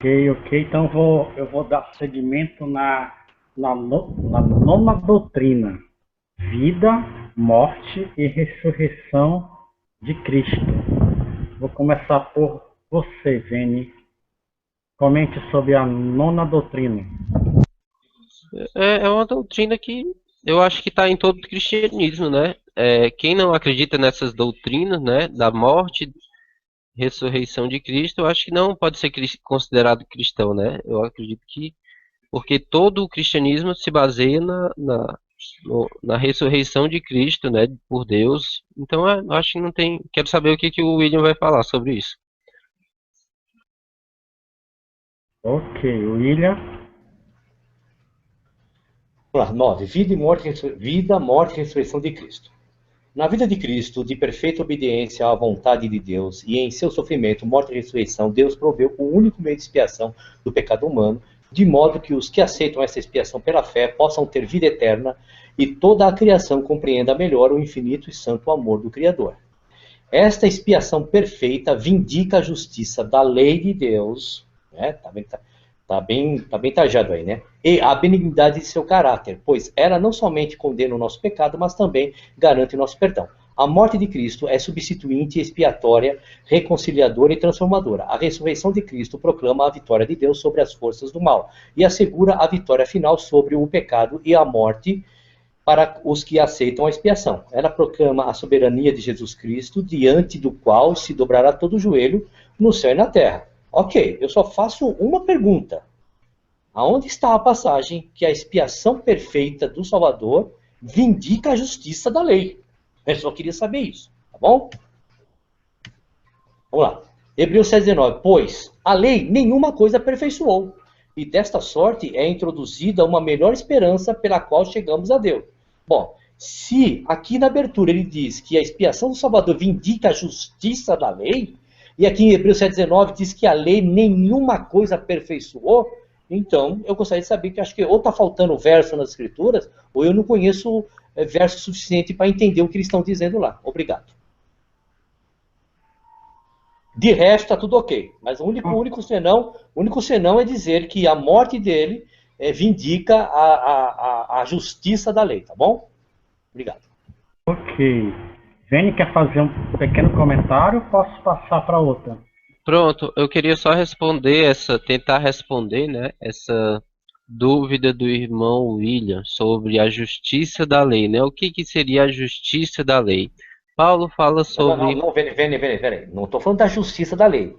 Ok. Então eu vou dar seguimento na nona doutrina: vida, morte e ressurreição de Cristo. Vou começar por você, Vene. Comente sobre a nona doutrina. É uma doutrina que eu acho que está em todo o cristianismo, né? Quem não acredita nessas doutrinas, né, da morte, ressurreição de Cristo, eu acho que não pode ser considerado cristão, né? Eu acredito que porque todo o cristianismo se baseia na ressurreição de Cristo, né, por Deus. Então, eu acho que não tem. Quero saber o que que o William vai falar sobre isso. Ok, William. Vamos lá, 9. Vida, e morte, vida, morte e ressurreição de Cristo. Na vida de Cristo, de perfeita obediência à vontade de Deus, e em seu sofrimento, morte e ressurreição, Deus proveu o único meio de expiação do pecado humano, de modo que os que aceitam essa expiação pela fé possam ter vida eterna e toda a criação compreenda melhor o infinito e santo amor do Criador. Esta expiação perfeita vindica a justiça da lei de Deus, né? Tá bem tajado aí, né? E a benignidade de seu caráter, pois ela não somente condena o nosso pecado, mas também garante o nosso perdão. A morte de Cristo é substituinte, expiatória, reconciliadora e transformadora. A ressurreição de Cristo proclama a vitória de Deus sobre as forças do mal e assegura a vitória final sobre o pecado e a morte para os que aceitam a expiação. Ela proclama a soberania de Jesus Cristo, diante do qual se dobrará todo o joelho no céu e na terra. Ok, eu só faço uma pergunta. Aonde está a passagem que a expiação perfeita do Salvador vindica a justiça da lei? Eu só queria saber isso, tá bom? Vamos lá. Hebreus 7,19. Pois a lei nenhuma coisa aperfeiçoou, e desta sorte é introduzida uma melhor esperança pela qual chegamos a Deus. Bom, se aqui na abertura ele diz que a expiação do Salvador vindica a justiça da lei, e aqui em Hebreus 7,19 diz que a lei nenhuma coisa aperfeiçoou, então eu gostaria de saber que acho que ou está faltando verso nas escrituras, ou eu não conheço verso suficiente para entender o que eles estão dizendo lá. Obrigado. De resto, está tudo ok. Mas o único senão é dizer que a morte dele vindica a justiça da lei, tá bom? Obrigado. Ok. Vene quer fazer um pequeno comentário? Posso passar para outra? Pronto, eu queria só tentar responder, né, essa dúvida do irmão William sobre a justiça da lei, né? O que que seria a justiça da lei? Paulo fala sobre. Não, Vene. Não estou falando da justiça da lei.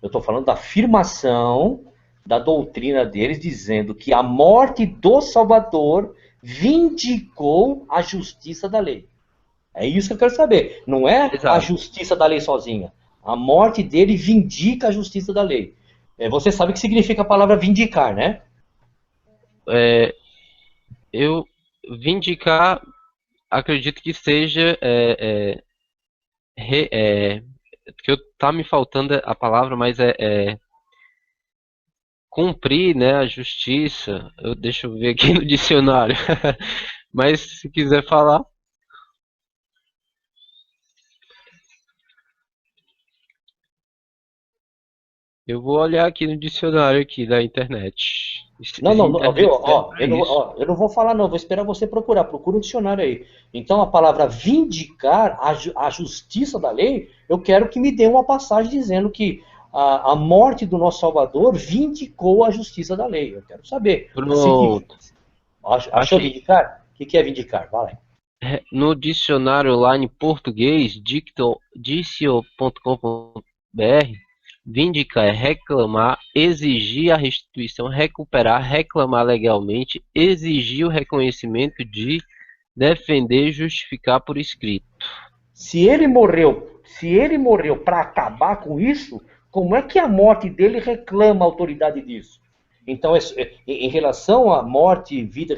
Eu estou falando da afirmação da doutrina deles, dizendo que a morte do Salvador vindicou a justiça da lei. É isso que eu quero saber. Não é a Exato. justiça da lei sozinha. A morte dele vindica a justiça da lei. Você sabe o que significa a palavra vindicar, né? É, eu vindicar, acredito que seja re- é, que tá me faltando a palavra, mas é cumprir, né, a justiça. Deixa eu ver aqui no dicionário. Mas se quiser falar, eu vou olhar aqui no dicionário aqui da internet. Não, viu? Internet serve Ó, para isso. eu não vou falar, não, vou esperar você procurar. Procura um dicionário aí. Então, a palavra vindicar a justiça da lei, eu quero que me dê uma passagem dizendo que a morte do nosso Salvador vindicou a justiça da lei. Eu quero saber o que significa. Pronto, Achou achei. vindicar? O que é vindicar? Vai lá. No dicionário online em português, dicio.com.br, vindicar é reclamar, exigir a restituição, recuperar, reclamar legalmente, exigir o reconhecimento de, defender, justificar por escrito. Se ele morreu para acabar com isso, como é que a morte dele reclama a autoridade disso? Então, em relação à morte, vida,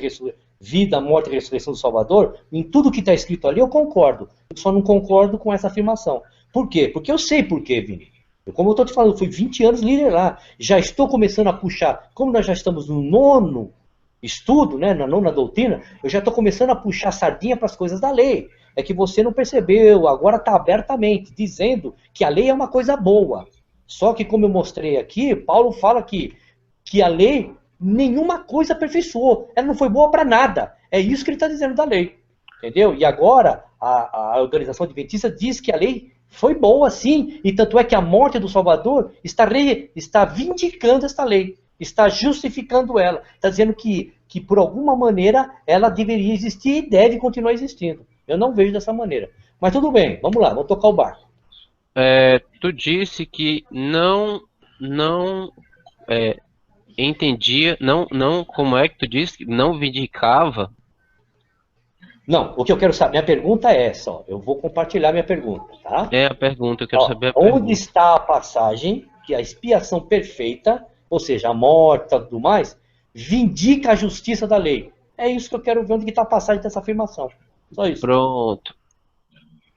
morte e ressurreição do Salvador, em tudo que está escrito ali eu concordo. Eu só não concordo com essa afirmação. Por quê? Porque eu sei por quê, Vini. Como eu estou te falando, eu fui 20 anos líder lá. Já estou começando a puxar. Como nós já estamos no nono estudo, né, na nona doutrina, eu já estou começando a puxar a sardinha para as coisas da lei. É que você não percebeu, agora está abertamente, dizendo que a lei é uma coisa boa. Só que, como eu mostrei aqui, Paulo fala que a lei nenhuma coisa aperfeiçoou. Ela não foi boa para nada. É isso que ele está dizendo da lei. Entendeu? E agora, a organização adventista diz que a lei foi boa, sim. E tanto é que a morte do Salvador está vindicando esta lei. Está justificando ela. Está dizendo que por alguma maneira, ela deveria existir e deve continuar existindo. Eu não vejo dessa maneira. Mas tudo bem, vamos lá, vamos tocar o barco. Tu disse que não entendia, não, como é que tu disse? Não vindicava? Não, o que eu quero saber, minha pergunta é essa, ó, eu vou compartilhar minha pergunta, tá? É a pergunta, eu quero saber a Onde pergunta. está a passagem que a expiação perfeita, ou seja, a morte e tudo mais, vindica a justiça da lei? É isso que eu quero ver, onde está a passagem dessa afirmação. Só isso. Pronto.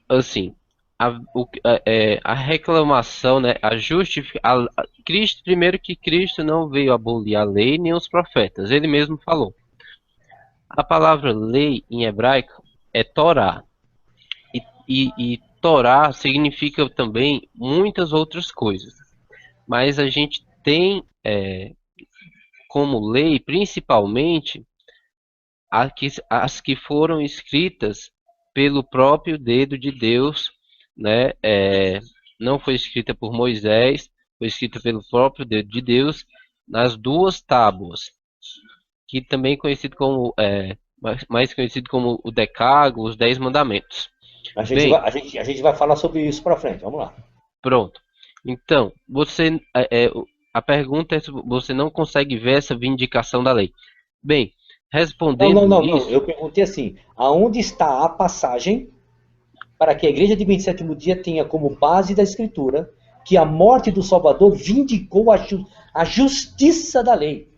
Assim, a reclamação, né, Cristo, primeiro que Cristo não veio abolir a lei nem os profetas, ele mesmo falou. A palavra lei em hebraico é Torá. E Torá significa também muitas outras coisas. Mas a gente tem como lei, principalmente, as que foram escritas pelo próprio dedo de Deus, né? Não foi escrita por Moisés, foi escrita pelo próprio dedo de Deus nas duas tábuas, que também é conhecido como, mais conhecido como o Decálogo, os 10 Mandamentos. A gente vai falar sobre isso para frente, vamos lá. Pronto. Então, a pergunta é se você não consegue ver essa vindicação da lei. Bem, respondendo Não. isso... Eu perguntei assim, aonde está a passagem para que a igreja de 27º dia tenha como base da escritura que a morte do Salvador vindicou a justiça da lei?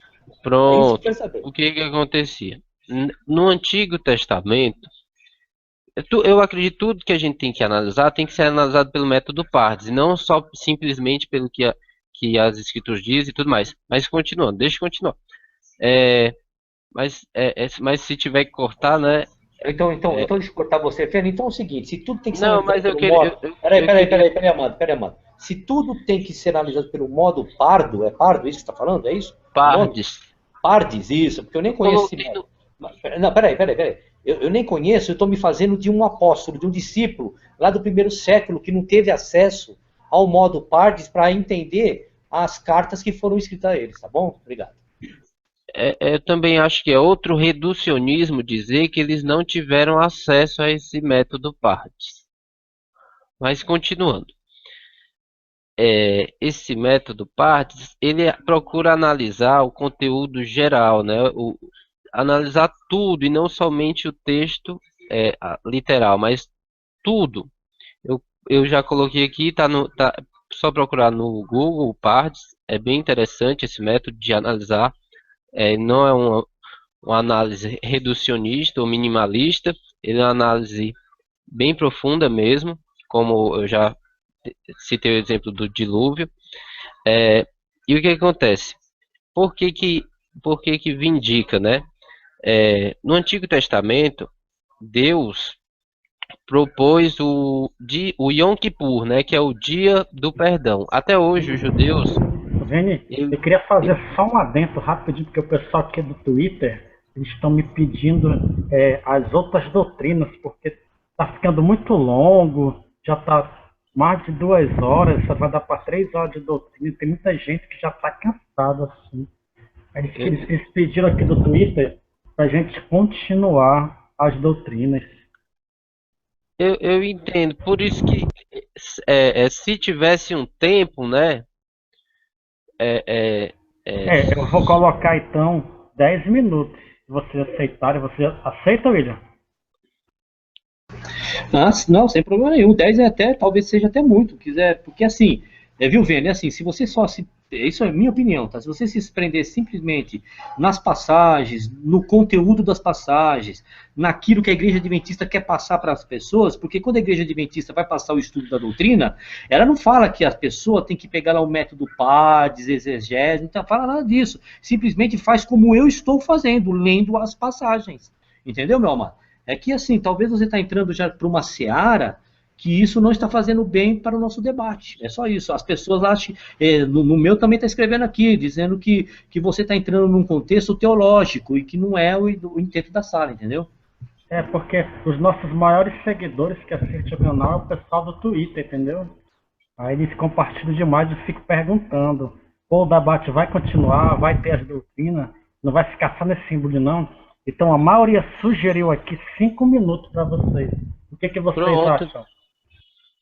Pronto. É isso que eu quero saber. O que acontecia? No Antigo Testamento, eu acredito que tudo que a gente tem que analisar tem que ser analisado pelo método Pardes, e não só simplesmente pelo que as escrituras dizem e tudo mais. Mas continuando, deixa eu continuar. Mas se tiver que cortar, né? Então deixa eu cortar você, Fernando. Então é o seguinte, se tudo tem que ser Não, analisado mas eu pelo queria... modo... Peraí, amado. Se tudo tem que ser analisado pelo modo pardo, é pardo isso que você está falando? É isso? Pardes. Pardes, isso, porque eu nem conheço esse modo. Não, peraí. Eu nem conheço, eu estou me fazendo de um apóstolo, de um discípulo, lá do 1º século, que não teve acesso ao modo Pardes para entender as cartas que foram escritas a eles, tá bom? Obrigado. Eu também acho que é outro reducionismo dizer que eles não tiveram acesso a esse método Pardes. Mas continuando. Esse método Pardes, ele procura analisar o conteúdo geral, né? Analisar tudo e não somente o texto literal, mas tudo. Eu já coloquei aqui, tá só procurar no Google Pardes, é bem interessante esse método de analisar. Não é uma análise reducionista ou minimalista, ele é uma análise bem profunda mesmo, como eu já citei o exemplo do dilúvio. E o que acontece? Por que vindica, né? No Antigo Testamento, Deus propôs o Yom Kippur, né, que é o dia do perdão. Até hoje, os judeus... Vini, eu queria fazer só um adendo rapidinho, porque o pessoal aqui do Twitter, eles estão me pedindo as outras doutrinas, porque está ficando muito longo, já está mais de 2 horas, só vai dar para 3 horas de doutrina, tem muita gente que já está cansada assim. Eles pediram aqui do Twitter para a gente continuar as doutrinas. Eu entendo, por isso que se tivesse um tempo, né? Eu vou colocar então 10 minutos. Se vocês aceitarem, você aceita, William? Não, sem problema nenhum. 10 talvez seja até muito, quiser, porque assim, viu, Vênia, assim, se você isso é minha opinião, tá? Se você se prender simplesmente nas passagens, no conteúdo das passagens, naquilo que a igreja adventista quer passar para as pessoas, porque quando a igreja adventista vai passar o estudo da doutrina, ela não fala que a pessoa tem que pegar lá o método Pardes, exegese, não fala nada disso. Simplesmente faz como eu estou fazendo, lendo as passagens. Entendeu, meu amado? É que assim, talvez você está entrando já para uma seara que isso não está fazendo bem para o nosso debate. É só isso. As pessoas acham, no meu também está escrevendo aqui, dizendo que você está entrando num contexto teológico e que não é o intento da sala, entendeu? É porque os nossos maiores seguidores que assistem o canal é o pessoal do Twitter, entendeu? Aí eles compartilham demais e ficam perguntando: pô, o debate vai continuar, vai ter as doutrinas, não vai ficar só nesse símbolo não? Então a maioria sugeriu aqui 5 minutos para vocês. O que vocês Pronto, acham?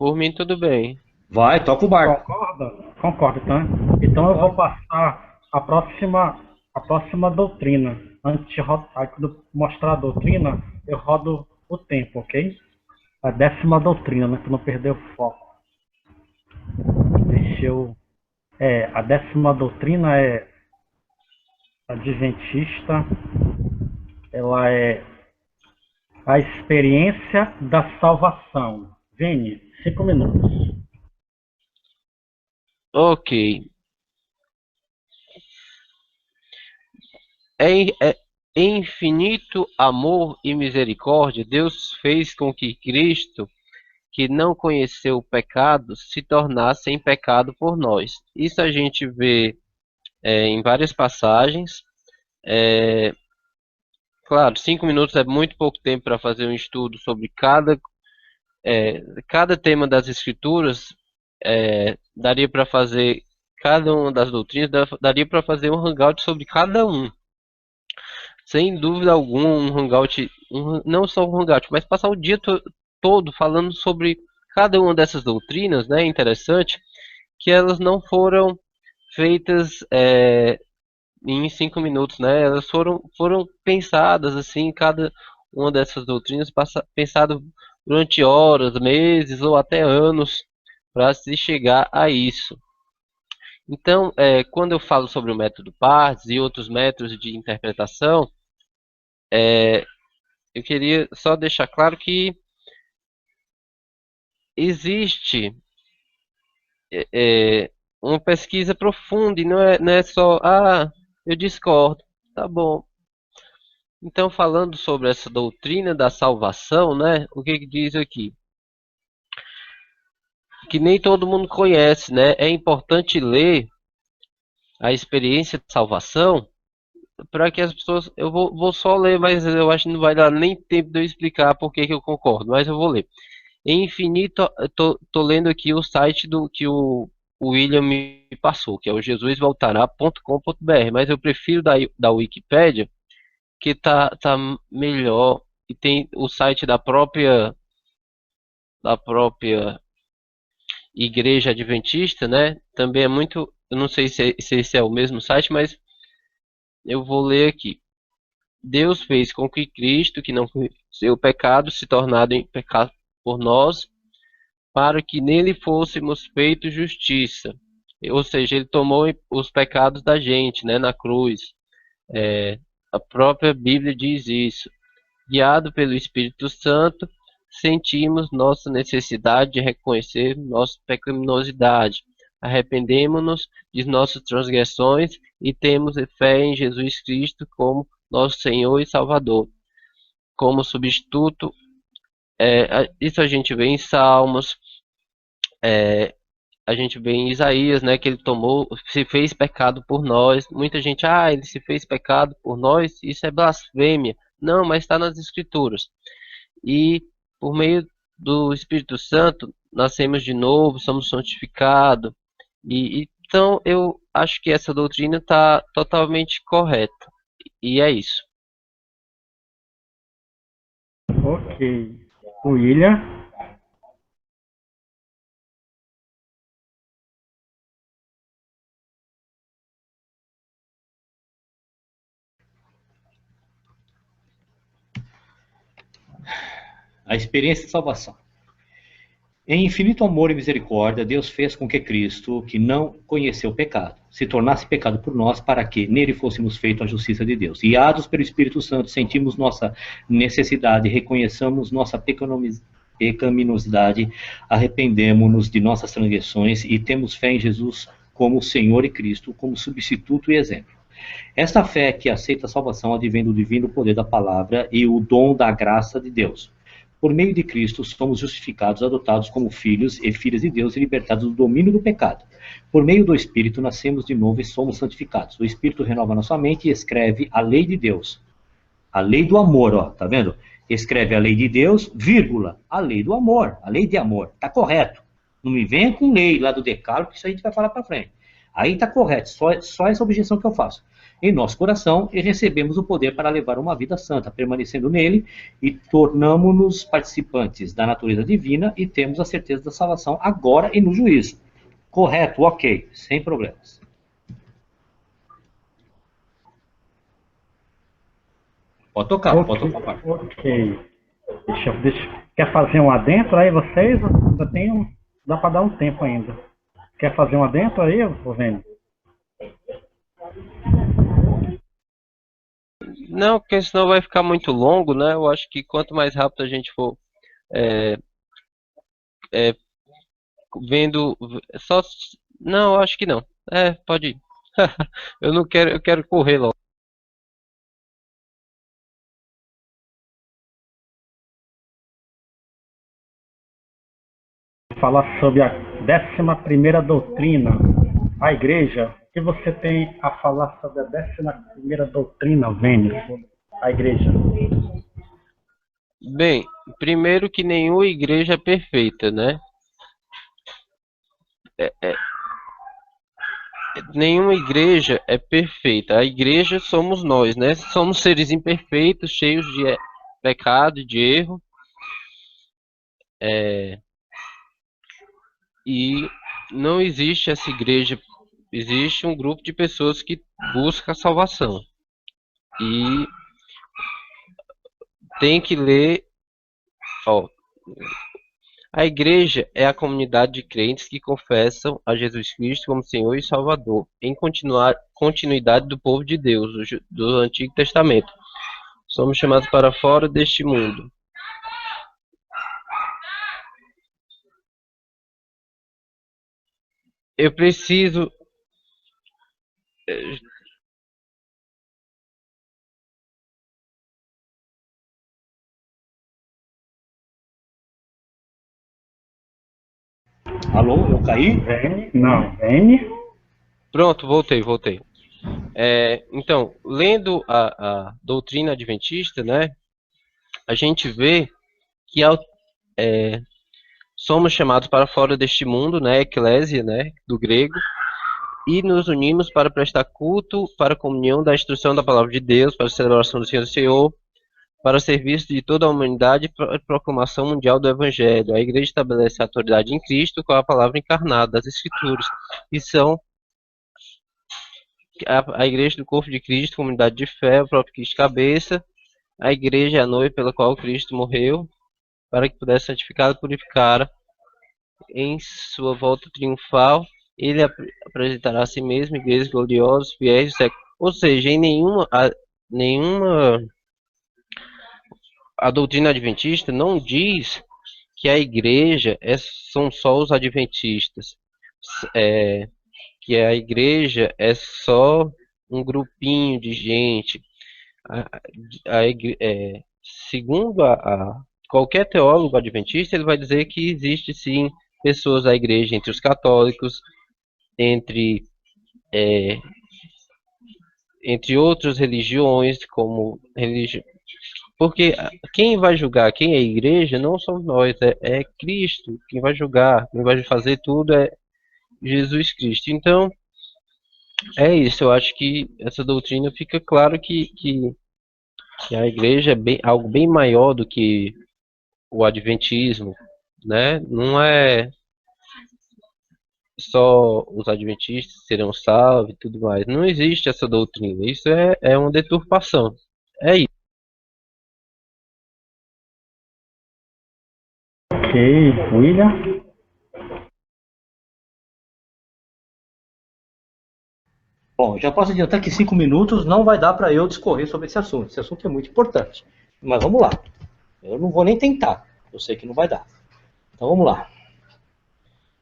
por mim tudo bem. Vai, toca o barco. Concorda? Concordo, então. Então eu vou passar a próxima doutrina. Antes de mostrar a doutrina, eu rodo o tempo, ok? A 10ª doutrina, né? Para não perder o foco. Deixa eu... a 10ª doutrina é adventista. Ela é a experiência da salvação. Vini, 5 minutos. Ok. Em infinito amor e misericórdia, Deus fez com que Cristo, que não conheceu o pecado, se tornasse em pecado por nós. Isso a gente vê em várias passagens. Claro, 5 minutos é muito pouco tempo para fazer um estudo sobre cada tema das Escrituras. Daria para fazer cada uma das doutrinas, daria para fazer um hangout sobre cada um. Sem dúvida alguma, um hangout, não só um hangout, mas passar o dia todo falando sobre cada uma dessas doutrinas, né? É interessante que elas não foram feitas em 5 minutos, né? Elas foram pensadas assim, cada uma dessas doutrinas pensado durante horas, meses ou até anos para se chegar a isso. Então, quando eu falo sobre o método Pardes e outros métodos de interpretação, eu queria só deixar claro que existe uma pesquisa profunda e não é só, eu discordo, tá bom. Então, falando sobre essa doutrina da salvação, né, o que diz aqui? Que nem todo mundo conhece, né? É importante ler a experiência de salvação para que as pessoas... Eu vou só ler, mas eu acho que não vai dar nem tempo de eu explicar por que eu concordo, mas eu vou ler. Em infinito, tô lendo aqui o site do que o William me passou, que é o jesusvoltará.com.br, mas eu prefiro da Wikipédia, que tá melhor, e tem o site da própria Igreja Adventista, né? Também é muito, eu não sei se esse é o mesmo site, mas eu vou ler aqui. Deus fez com que Cristo, que não conheceu o pecado, se tornado em pecado por nós, para que nele fôssemos feitos justiça. Ou seja, ele tomou os pecados da gente, né, na cruz. A própria Bíblia diz isso. Guiado pelo Espírito Santo, sentimos nossa necessidade de reconhecer nossa pecaminosidade. Arrependemos-nos de nossas transgressões e temos fé em Jesus Cristo como nosso Senhor e Salvador. Como substituto, isso a gente vê em Salmos, a gente vê em Isaías, né, que ele se fez pecado por nós. Muita gente, ele se fez pecado por nós, isso é blasfêmia. Não, mas está nas Escrituras. E por meio do Espírito Santo, nascemos de novo, somos santificados. Então, eu acho que essa doutrina está totalmente correta. E é isso. Ok. William? A experiência de salvação. Em infinito amor e misericórdia, Deus fez com que Cristo, que não conheceu o pecado, se tornasse pecado por nós, para que nele fôssemos feitos a justiça de Deus. Guiados pelo Espírito Santo, sentimos nossa necessidade, reconheçamos nossa pecaminosidade, arrependemos-nos de nossas transgressões e temos fé em Jesus como Senhor e Cristo, como substituto e exemplo. Esta fé que aceita a salvação advém do divino poder da palavra e o dom da graça de Deus. Por meio de Cristo, somos justificados, adotados como filhos e filhas de Deus e libertados do domínio do pecado. Por meio do Espírito, nascemos de novo e somos santificados. O Espírito renova nossa mente e escreve a lei de Deus. A lei do amor, ó, tá vendo? Escreve a lei de Deus, vírgula, a lei do amor, a lei de amor. Tá correto. Não me venha com lei lá do decálogo, que isso a gente vai falar para frente. Aí tá correto, só essa objeção que eu faço. Em nosso coração, e recebemos o poder para levar uma vida santa, permanecendo nele, e tornamo-nos participantes da natureza divina e temos a certeza da salvação agora e no juízo. Correto, ok, sem problemas. Pode tocar, Ok, pode tocar. ok. Quer fazer um adentro aí vocês? Ainda dá para dar um tempo ainda. Quer fazer um adentro aí, Vênio? Não, porque senão vai ficar muito longo, né? Eu acho que quanto mais rápido a gente for é, é, vendo, só, não, eu acho que não. Pode ir. Eu não quero, eu quero correr logo. Falar sobre a 11ª doutrina, a igreja. O que você tem a falar sobre a 11ª doutrina, Vênio? A igreja. Bem, primeiro que nenhuma igreja é perfeita, né? Nenhuma igreja é perfeita. A igreja somos nós, né? Somos seres imperfeitos, cheios de pecado, de erro. E não existe essa igreja. Existe um grupo de pessoas que busca a salvação. E tem que ler. Ó, a igreja é a comunidade de crentes que confessam a Jesus Cristo como Senhor e Salvador, em continuidade do povo de Deus, do Antigo Testamento. Somos chamados para fora deste mundo. Eu preciso. Alô, eu caí? Vênio? Não, Vênio. Pronto, voltei. Então, lendo a doutrina adventista, né, a gente vê que somos chamados para fora deste mundo, né, eclésia, né, do grego, e nos unimos para prestar culto, para a comunhão da instrução da palavra de Deus, para a celebração do Senhor do Senhor, para o serviço de toda a humanidade e para a proclamação mundial do Evangelho. A Igreja estabelece a autoridade em Cristo com a palavra encarnada das Escrituras, e são a Igreja do corpo de Cristo, comunidade de fé, o próprio Cristo cabeça. A Igreja é a noiva pela qual Cristo morreu, para que pudesse santificar e purificar em sua volta triunfal. Ele apresentará a si mesmo igrejas gloriosas, fiéis, ou seja, em nenhuma a doutrina adventista não diz que a igreja são só os adventistas, que a igreja é só um grupinho de gente. Segundo qualquer teólogo adventista, ele vai dizer que existe sim pessoas da igreja entre os católicos, entre outras religiões, como religião. Porque quem vai julgar quem é a igreja não somos nós, é Cristo. Quem vai julgar, quem vai fazer tudo é Jesus Cristo. Então, é isso. Eu acho que essa doutrina fica claro que a igreja é algo bem maior do que o adventismo, né? Não é só os adventistas serão salvos e tudo mais. Não existe essa doutrina. Isso é uma deturpação. É isso. Ok, William. Bom, já posso adiantar que 5 minutos não vai dar para eu discorrer sobre esse assunto. Esse assunto é muito importante. Mas vamos lá. Eu não vou nem tentar. Eu sei que não vai dar. Então vamos lá.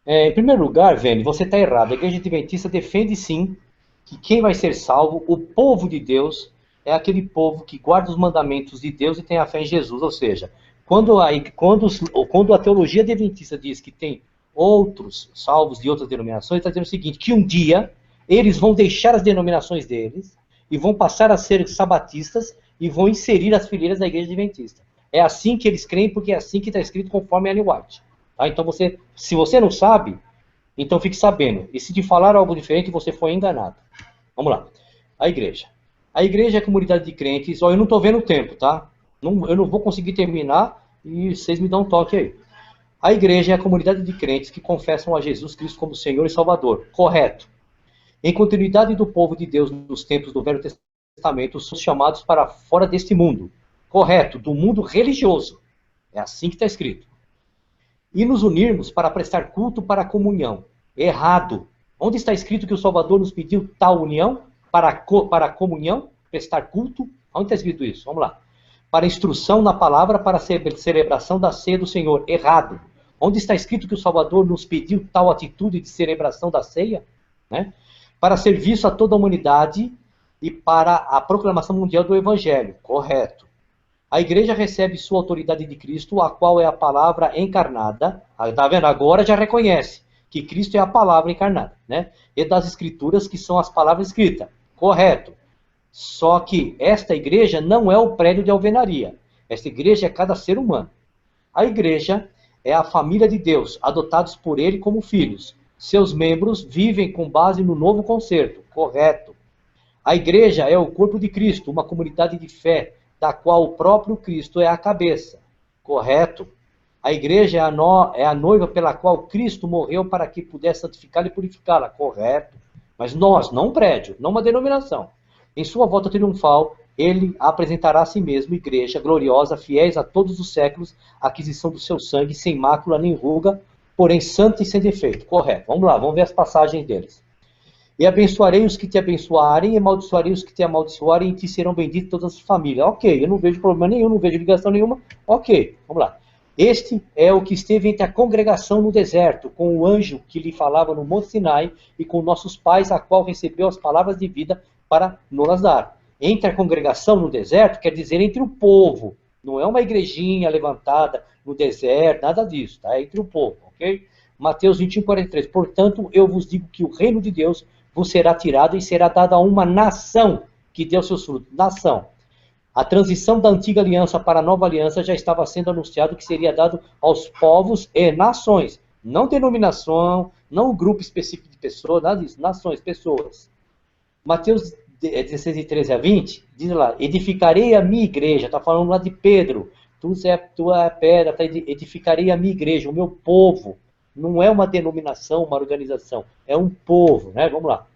Em primeiro lugar, Vênio, você está errado. A Igreja Adventista defende sim que quem vai ser salvo, o povo de Deus, é aquele povo que guarda os mandamentos de Deus e tem a fé em Jesus. Ou seja, Quando a teologia adventista diz que tem outros salvos de outras denominações, está dizendo o seguinte, que um dia eles vão deixar as denominações deles e vão passar a ser sabatistas e vão inserir as fileiras da igreja adventista. É assim que eles creem, porque é assim que está escrito conforme Ellen White. Tá? Então, se você não sabe, então fique sabendo. E se te falaram algo diferente, você foi enganado. Vamos lá. A igreja. A igreja é a comunidade de crentes. Ó, eu não estou vendo o tempo, tá? Eu não vou conseguir terminar e vocês me dão um toque aí. A igreja é a comunidade de crentes que confessam a Jesus Cristo como Senhor e Salvador. Correto. Em continuidade do povo de Deus nos tempos do Velho Testamento, são chamados para fora deste mundo. Correto. Do mundo religioso. É assim que está escrito. E nos unirmos para prestar culto para a comunhão. Errado. Onde está escrito que o Salvador nos pediu tal união? Para a comunhão? Prestar culto? Onde está escrito isso? Vamos lá. Para instrução na palavra, para a celebração da ceia do Senhor. Errado. Onde está escrito que o Salvador nos pediu tal atitude de celebração da ceia? Né? Para serviço a toda a humanidade e para a proclamação mundial do Evangelho. Correto. A igreja recebe sua autoridade de Cristo, a qual é a palavra encarnada. Está vendo? Agora já reconhece que Cristo é a palavra encarnada. Né? E das escrituras, que são as palavras escritas. Correto. Só que esta igreja não é o prédio de alvenaria. Esta igreja é cada ser humano. A igreja é a família de Deus, adotados por ele como filhos. Seus membros vivem com base no novo concerto. Correto. A igreja é o corpo de Cristo, uma comunidade de fé, da qual o próprio Cristo é a cabeça. Correto. A igreja é a noiva pela qual Cristo morreu para que pudesse santificá-la e purificá-la. Correto. Mas nós, não um prédio, não uma denominação. Em sua volta triunfal, ele apresentará a si mesmo, igreja gloriosa, fiéis a todos os séculos, aquisição do seu sangue, sem mácula nem ruga, porém santa e sem defeito. Correto. Vamos lá, vamos ver as passagens deles. E abençoarei os que te abençoarem, e amaldiçoarei os que te amaldiçoarem, e te serão benditas todas as famílias. Ok, eu não vejo problema nenhum, não vejo ligação nenhuma. Ok, vamos lá. Este é o que esteve entre a congregação no deserto, com o anjo que lhe falava no Monte Sinai, e com nossos pais, a qual recebeu as palavras de vida para nos dar. Entre a congregação no deserto, quer dizer entre o povo. Não é uma igrejinha levantada no deserto, nada disso, tá? É entre o povo, ok? Mateus 21, 43. Portanto, eu vos digo que o reino de Deus vos será tirado e será dado a uma nação que deu seus frutos. Nação. A transição da antiga aliança para a nova aliança já estava sendo anunciado que seria dado aos povos e nações. Não denominação, não um grupo específico de pessoas, nada disso. Nações, pessoas. Mateus 16, 13 a 20, diz lá, edificarei a minha igreja, está falando lá de Pedro, tu é a pedra, edificarei a minha igreja, o meu povo. Não é uma denominação, uma organização, é um povo, né? Vamos lá.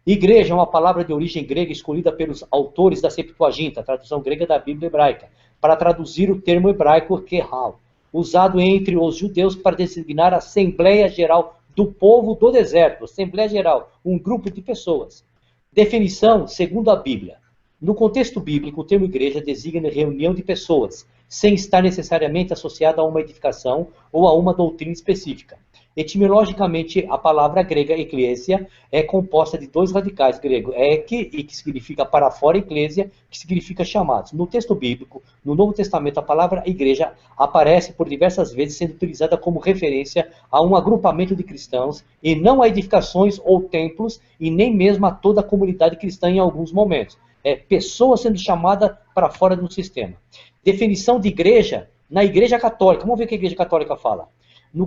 Igreja é uma palavra de origem grega escolhida pelos autores da Septuaginta, a tradução grega da Bíblia hebraica, para traduzir o termo hebraico Kehal, usado entre os judeus para designar a Assembleia Geral do povo do deserto. Assembleia Geral, um grupo de pessoas. Definição segundo a Bíblia. No contexto bíblico, o termo igreja designa reunião de pessoas, sem estar necessariamente associada a uma edificação ou a uma doutrina específica. Etimologicamente, a palavra grega eclésia é composta de dois radicais gregos, ek, que significa para fora, e eclésia, que significa chamados. No texto bíblico, no Novo Testamento, a palavra igreja aparece por diversas vezes sendo utilizada como referência a um agrupamento de cristãos e não a edificações ou templos e nem mesmo a toda a comunidade cristã em alguns momentos. É pessoas sendo chamadas para fora do sistema. Definição de igreja na Igreja Católica. Vamos ver o que a Igreja Católica fala. No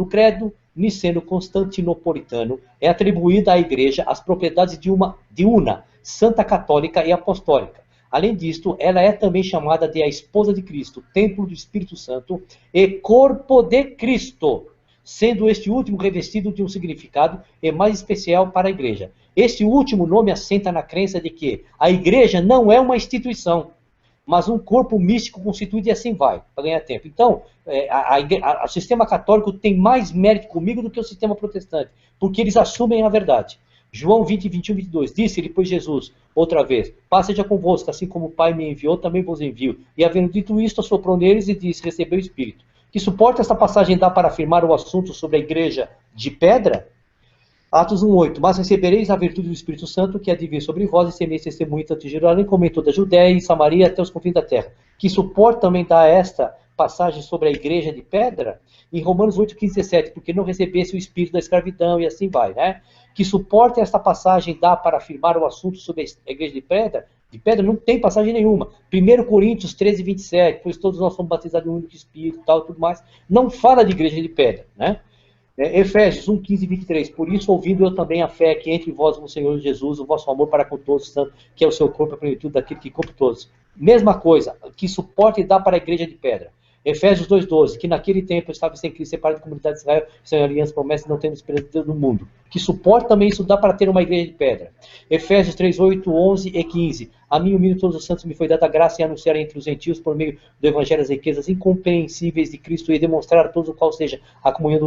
credo niceno-constantinopolitano é atribuída à Igreja as propriedades de una, santa, católica e apostólica. Além disto, ela é também chamada de a esposa de Cristo, templo do Espírito Santo e corpo de Cristo, sendo este último revestido de um significado e mais especial para a Igreja. Este último nome assenta na crença de que a Igreja não é uma instituição, mas um corpo místico constituído e assim vai, para ganhar tempo. Então, o sistema católico tem mais mérito comigo do que o sistema protestante, porque eles assumem a verdade. João 20, 21, 22, disse-lhe, pois Jesus, outra vez, paz seja convosco, assim como o Pai me enviou, também vos envio. E havendo dito isto, assoprou neles e disse, recebeu o Espírito. Que suporte esta passagem dá para afirmar o assunto sobre a igreja de pedra? Atos 1:8, mas recebereis a virtude do Espírito Santo, que há de vir sobre vós, e semeis testemunha tanto em Jerusalém como em toda a Judéia e Samaria até os confins da terra. Que suporte também dá esta passagem sobre a igreja de pedra? Em Romanos 8, 15, 17, porque não recebesse o espírito da escravidão, e assim vai, né? Que suporte esta passagem dá para afirmar o assunto sobre a igreja de pedra? De pedra não tem passagem nenhuma. 1 Coríntios 13, 27, pois todos nós somos batizados em um único espírito e tal, tudo mais. Não fala de igreja de pedra, né? Efésios 1, 15 e 23, por isso ouvindo eu também a fé que entre vós no Senhor Jesus, o vosso amor para com todos os santos, que é o seu corpo, a plenitude daquele que cumpre todos. Mesma coisa, que suporte dá para a igreja de pedra. Efésios 2,12, que naquele tempo eu estava sem Cristo, separado da comunidade de Israel, sem aliança, promessa, não tendo esperança de Deus no mundo. Que suporte também isso dá para ter uma igreja de pedra. Efésios 3:8, 11 e 15. A mim, humilho todos os santos, me foi dada a graça em anunciar entre os gentios, por meio do evangelho, as riquezas incompreensíveis de Cristo, e demonstrar a todos o qual seja a comunhão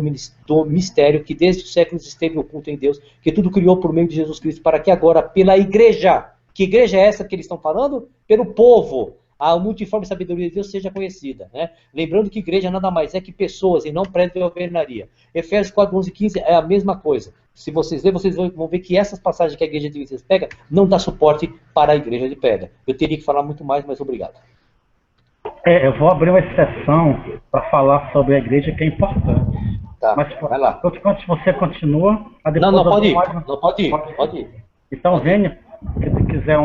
do mistério, que desde os séculos esteve oculto em Deus, que tudo criou por meio de Jesus Cristo, para que agora, pela igreja, que igreja é essa que eles estão falando? Pelo povo, a multiforme sabedoria de Deus seja conhecida, né? Lembrando que igreja nada mais é que pessoas e não prédio de alvenaria. Efésios 4, 11 e 15 é a mesma coisa. Se vocês lerem, vocês vão ver que essas passagens que a igreja de vocês pega não dá suporte para a igreja de pedra. Eu teria que falar muito mais, mas obrigado. Eu vou abrir uma exceção para falar sobre a igreja, que é importante. Tá, mas vai lá. Enquanto você continua... Não, pode ir. Então, Vênia, se quiser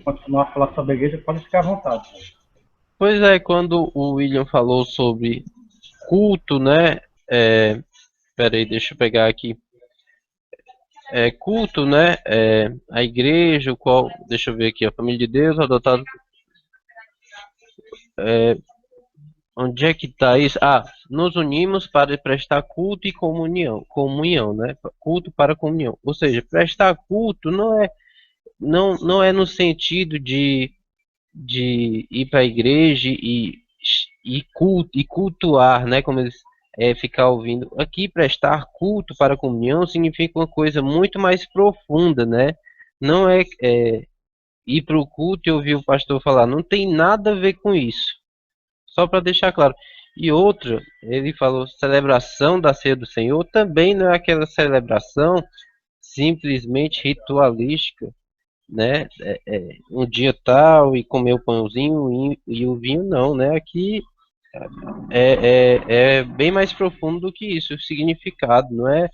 continuar a falar sobre a igreja, pode ficar à vontade. Pois é, quando o William falou sobre culto, né? Peraí, deixa eu pegar aqui. Culto, né? A igreja, deixa eu ver aqui, a família de Deus, adotado. Onde é que está isso? Nos unimos para prestar culto e comunhão, né? Culto para comunhão. Ou seja, prestar culto não é no sentido de ir para a igreja e cultuar, né? Como eles ficar ouvindo. Aqui, prestar culto para comunhão significa uma coisa muito mais profunda, né? Não é ir para o culto e ouvir o pastor falar. Não tem nada a ver com isso. Só para deixar claro. E outra, ele falou celebração da ceia do Senhor, também não é aquela celebração simplesmente ritualística, né? Um dia tal e comer o pãozinho e o vinho, não, né? Aqui é bem mais profundo do que isso, o significado, não é?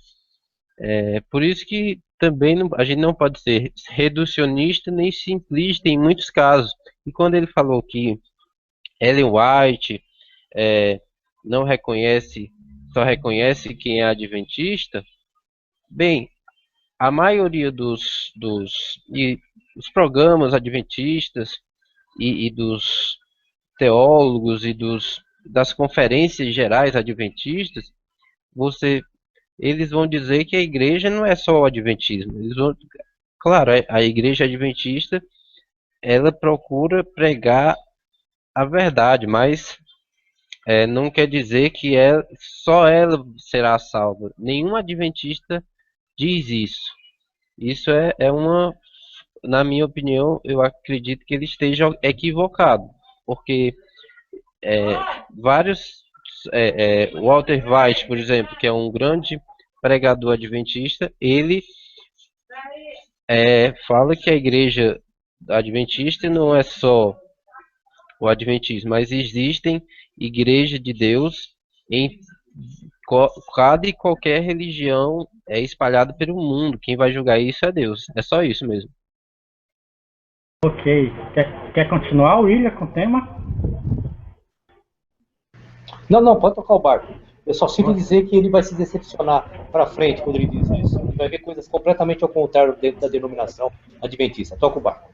Por isso que também a gente não pode ser reducionista nem simplista em muitos casos. E quando ele falou que Ellen White não reconhece, só reconhece quem é adventista, bem, a maioria dos programas adventistas e dos teólogos e das conferências gerais adventistas, eles vão dizer que a igreja não é só o adventismo. Claro, a igreja adventista, ela procura pregar a verdade, mas não quer dizer que só ela será salva. Nenhum adventista diz isso. Isso na minha opinião, eu acredito que ele esteja equivocado, porque Walter White, por exemplo, que é um grande pregador adventista, ele fala que a igreja adventista não é só o adventismo, mas existem igrejas de Deus em cada e qualquer religião espalhada pelo mundo. Quem vai julgar isso é Deus. É só isso mesmo. Ok. Quer continuar, William, com o tema? Não, pode tocar o barco. Eu só sinto dizer que ele vai se decepcionar para frente quando ele diz isso. Ele vai ver coisas completamente ao contrário dentro da denominação adventista. Toca o barco.